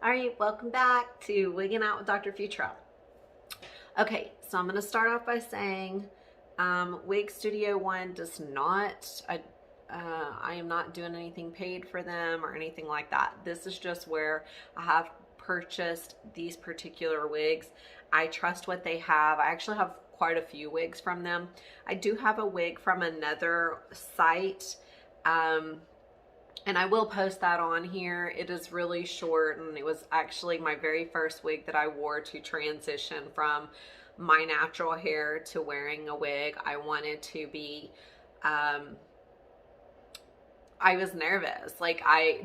All right, welcome back to Wigging Out with Dr. Futrell. Okay, so I'm going to start off by saying Wig Studio One does not, I am not doing anything paid for them or anything like that. This is just where I have purchased these particular wigs. I trust what they have. I actually have quite a few wigs from them. I do have a wig from another site. And I will post that on here. It is really short, and it was actually my very first wig that I wore to transition from my natural hair to wearing a wig. I wanted to be, I was nervous.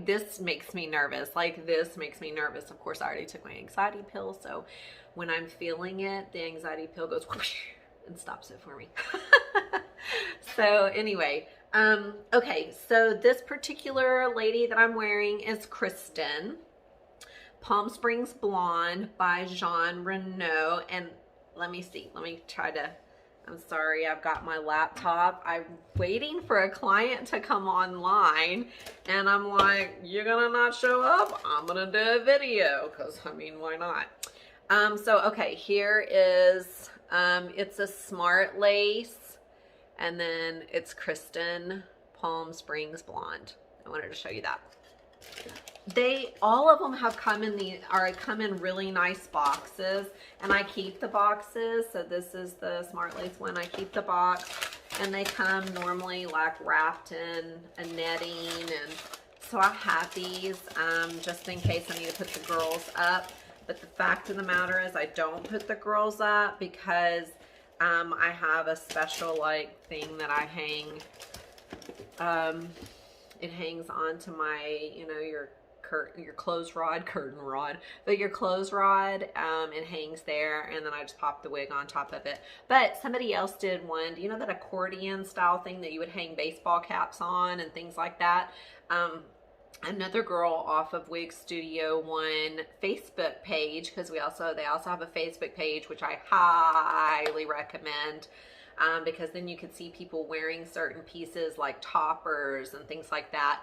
This makes me nervous. This makes me nervous. Of course, I already took my anxiety pill, so when I'm feeling it, the anxiety pill goes whoosh and stops it for me. So anyway, okay, so this particular lady that I'm wearing is Kristen, Palm Springs Blonde by Jon Renau. And let me see, I'm sorry, I've got my laptop. I'm waiting for a client to come online, and I'm like, you're gonna not show up? I'm gonna do a video, because I mean, why not? So okay, here is, it's a smart lace. And then it's Kristen Palm Springs Blonde. I wanted to show you that. All of them have come in really nice boxes, and I keep the boxes. So this is the Smart Lace one. I keep the box, and they come normally like wrapped in a netting, and so I have these just in case I need to put the girls up. But the fact of the matter is I don't put the girls up because I have a special thing that I hang. It hangs onto my, your clothes rod, curtain rod, but your clothes rod, it hangs there, and then I just pop the wig on top of it. But somebody else did one. Do you know that accordion style thing that you would hang baseball caps on and things like that? Another girl off of Wig Studio One Facebook page, because they also have a Facebook page, which I highly recommend, because then you can see people wearing certain pieces like toppers and things like that.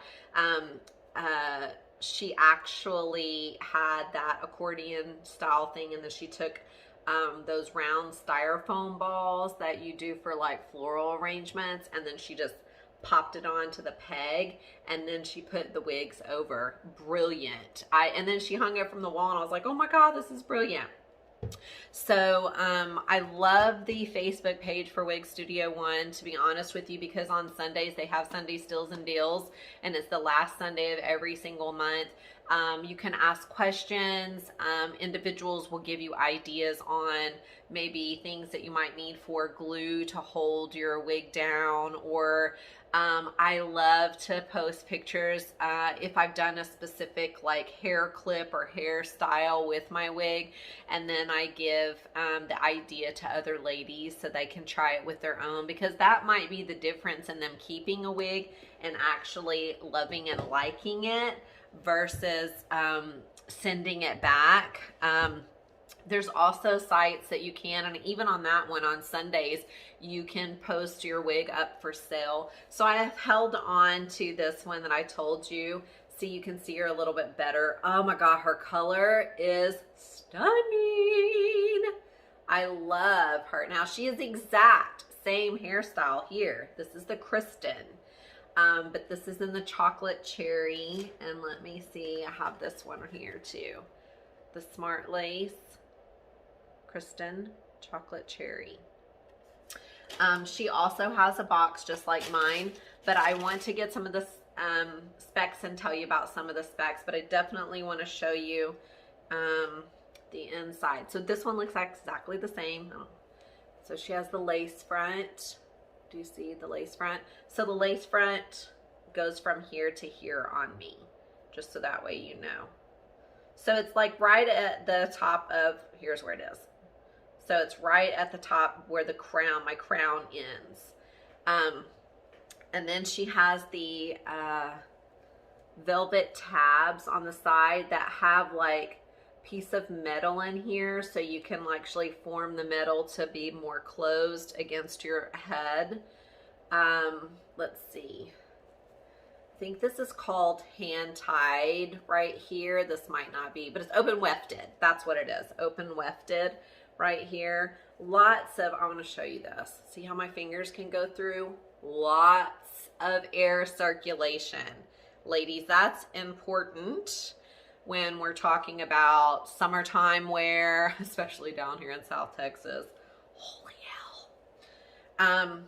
She actually had that accordion style thing, and then she took those round styrofoam balls that you do for like floral arrangements, and then she just popped it onto the peg, and then she put the wigs over. Brilliant. And then she hung it from the wall, and I was like, oh my God, this is brilliant. So I love the Facebook page for Wig Studio One, to be honest with you, because on Sundays they have Sunday steals and deals, and it's the last Sunday of every single month. You can ask questions. Individuals will give you ideas on maybe things that you might need for glue to hold your wig down, or I love to post pictures if I've done a specific hair clip or hairstyle with my wig, and then I give the idea to other ladies so they can try it with their own, because that might be the difference in them keeping a wig and actually loving and liking it versus sending it back. There's also sites that you can, and even on that one on Sundays, you can post your wig up for sale. So I have held on to this one that I told you, so you can see her a little bit better. Oh my God, her color is stunning. I love her. Now she is the exact same hairstyle here. This is the Kristen. But this is in the chocolate cherry, and let me see, I have this one here too. The Smart Lace Kristen chocolate cherry. She also has a box just like mine, but I want to get some of the specs and tell you about some of the specs, but I definitely want to show you the inside. So this one looks exactly the same. So she has the lace front. Do you see the lace front? So the lace front goes from here to here on me, just so that way you know. So it's like right at the top of, here's where it is. So it's right at the top where the crown, my crown ends. And then she has the velvet tabs on the side that have piece of metal in here, so you can actually form the metal to be more closed against your head. Let's see. think this is called hand tied right here. This might not be, but it's open wefted. That's what it is. Open wefted right here. Lots of, I want to show you this. See how my fingers can go through? Lots of air circulation. Ladies, that's important when we're talking about summertime wear, especially down here in South Texas. Holy hell.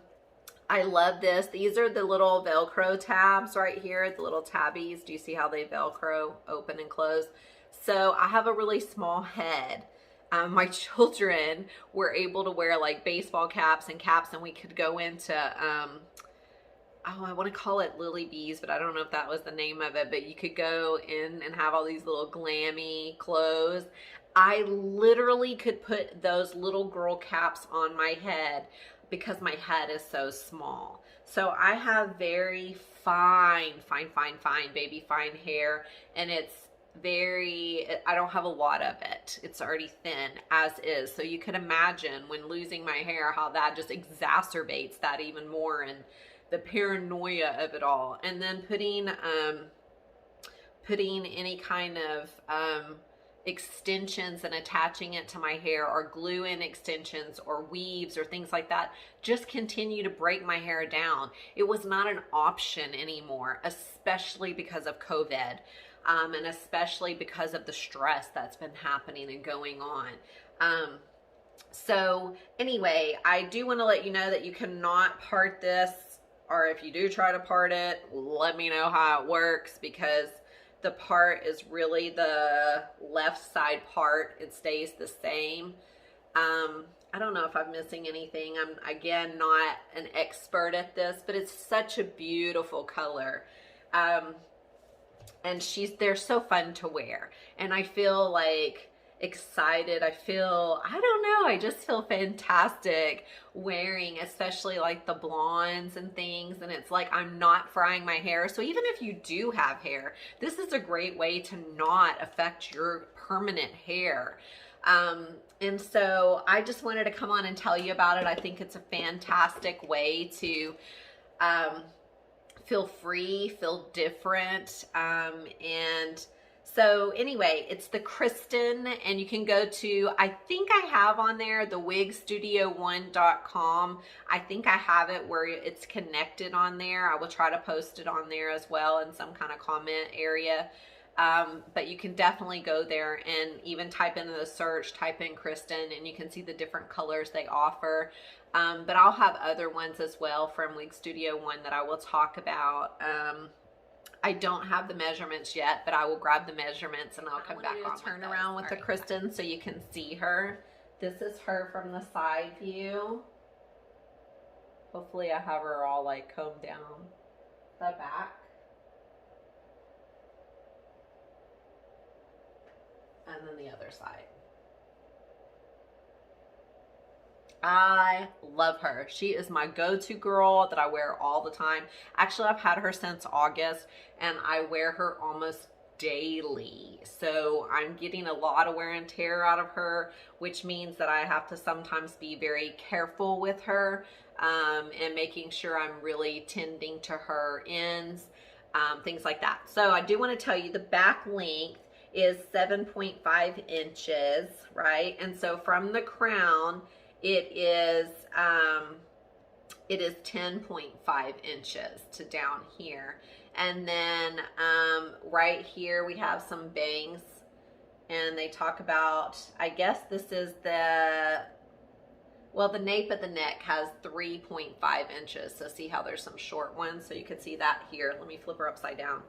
I love this. These are the little Velcro tabs right here, the little tabbies. Do you see how they Velcro open and close? So I have a really small head. My children were able to wear like baseball caps, and we could go into, I want to call it Lily Bees, but I don't know if that was the name of it, but you could go in and have all these little glammy clothes. I literally could put those little girl caps on my head because my head is so small. So I have very fine, baby fine hair, and it's very, I don't have a lot of it. It's already thin as is. So you could imagine when losing my hair, how that just exacerbates that even more, and the paranoia of it all. And then putting any kind of extensions and attaching it to my hair, or glue in extensions or weaves or things like that, just continue to break my hair down. It was not an option anymore, especially because of COVID, and especially because of the stress that's been happening and going on. So anyway, I do want to let you know that you cannot part this, or if you do try to part it, let me know how it works, because the part is really the left side part. It stays the same. I don't know if I'm missing anything. I'm, again, not an expert at this, but it's such a beautiful color. And they're so fun to wear. And I feel like excited. I don't know, I just feel fantastic wearing, especially like the blondes and things. And it's like, I'm not frying my hair. So even if you do have hair, this is a great way to not affect your permanent hair. And so I just wanted to come on and tell you about it. I think it's a fantastic way to, feel free, feel different. And so anyway, it's the Kristen, and you can go to, I think I have on there, the wigstudio1.com. I think I have it where it's connected on there. I will try to post it on there as well in some kind of comment area. But you can definitely go there and even type into the search, type in Kristen, and you can see the different colors they offer. But I'll have other ones as well from Wig Studio One that I will talk about. I don't have the measurements yet, but I will grab the measurements and I'll come back on. Turn around with the Kristen so you can see her. This is her from the side view. Hopefully I have her all like combed down the back. And then the other side. I love her. She is my go-to girl that I wear all the time. Actually, I've had her since August, and I wear her almost daily. So I'm getting a lot of wear and tear out of her, which means that I have to sometimes be very careful with her, and making sure I'm really tending to her ends, things like that. So I do want to tell you the back length is 7.5 inches, right? And so from the crown, it is 10.5 inches to down here. And then right here we have some bangs, and they talk about, I guess this is the nape of the neck has 3.5 inches. So see how there's some short ones? So you can see that here. Let me flip her upside down.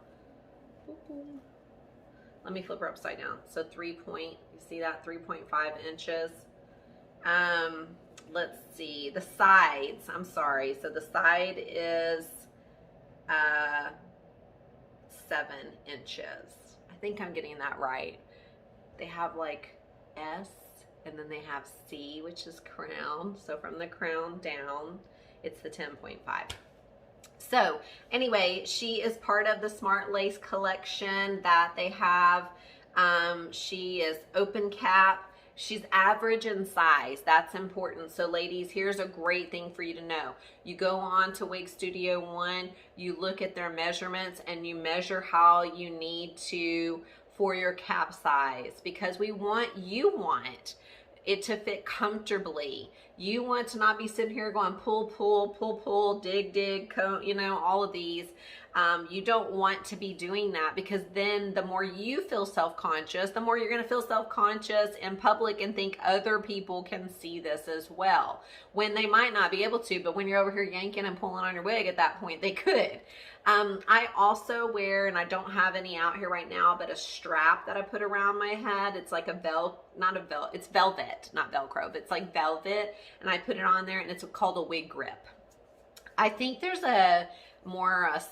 Let me flip her upside down. So you see that 3.5 inches. Let's see, the sides, I'm sorry. So the side is 7 inches. I think I'm getting that right. They have like S, and then they have C, which is crown. So from the crown down, it's the 10.5. So anyway, she is part of the Smart Lace collection that they have. She is open cap, She's average in size. That's important. So ladies, here's a great thing for you to know. You go on to Wig Studio One, you look at their measurements, and you measure how you need to for your cap size, because you want it to fit comfortably. You want to not be sitting here going pull, pull, pull, pull, dig, dig, comb, you know, all of these. You don't want to be doing that, because then the more you feel self-conscious, the more you're going to feel self-conscious in public and think other people can see this as well, when they might not be able to. But when you're over here yanking and pulling on your wig, at that point they could. I also wear, and I don't have any out here right now, but a strap that I put around my head. It's like it's velvet, not Velcro, but it's like velvet, and I put it on there, and it's called a wig grip. I think there's a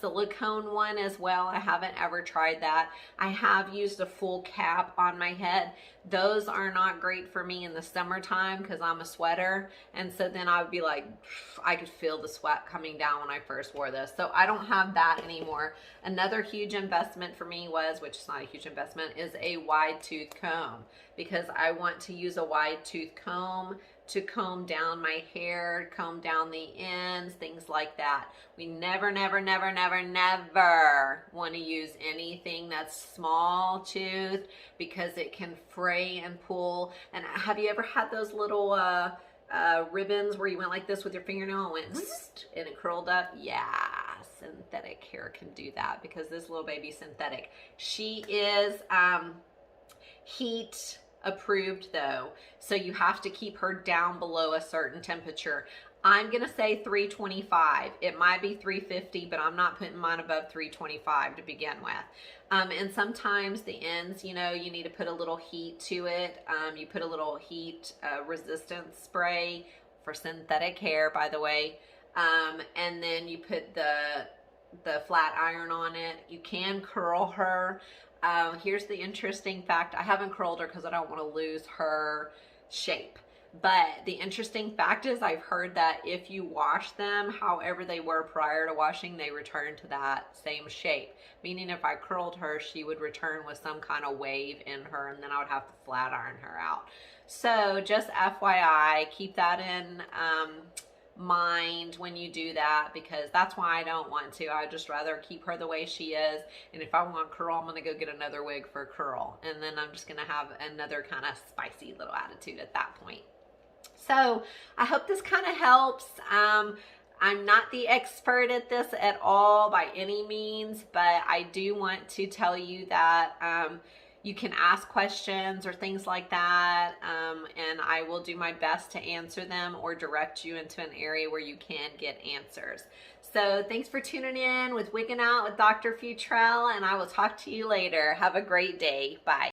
silicone one as well. I haven't ever tried that. I have used a full cap on my head. Those are not great for me in the summertime because I'm a sweater, and so then I would be like, I could feel the sweat coming down when I first wore this. So I don't have that anymore. Another huge investment for me was, which is not a huge investment, is a wide tooth comb, because I want to use a wide tooth comb to comb down my hair, comb down the ends, things like that. We never, never, never, never, never want to use anything that's small tooth, because it can fray and pull. And have you ever had those little ribbons where you went like this with your fingernail and went and it curled up? Yeah, synthetic hair can do that, because this little baby's synthetic. She is heat approved though, so you have to keep her down below a certain temperature. I'm gonna say 325. It might be 350, but I'm not putting mine above 325 to begin with. And sometimes the ends, you know, you need to put a little heat to it. You put a little heat resistance spray for synthetic hair, by the way, and then you put the flat iron on it. You can curl her. Here's the interesting fact. I haven't curled her because I don't want to lose her shape. But the interesting fact is, I've heard that if you wash them however they were prior to washing, they return to that same shape. Meaning if I curled her, she would return with some kind of wave in her, and then I would have to flat iron her out. So just FYI, keep that in mind when you do that, because that's why I don't want to. I'd just rather keep her the way she is, and if I want curl, I'm gonna go get another wig for curl, and then I'm just gonna have another kind of spicy little attitude at that point. So I hope this kind of helps. I'm not the expert at this at all by any means, but I do want to tell you that you can ask questions or things like that, and I will do my best to answer them or direct you into an area where you can get answers. So thanks for tuning in with Wigging Out with Dr. Futrell, and I will talk to you later. Have a great day. Bye.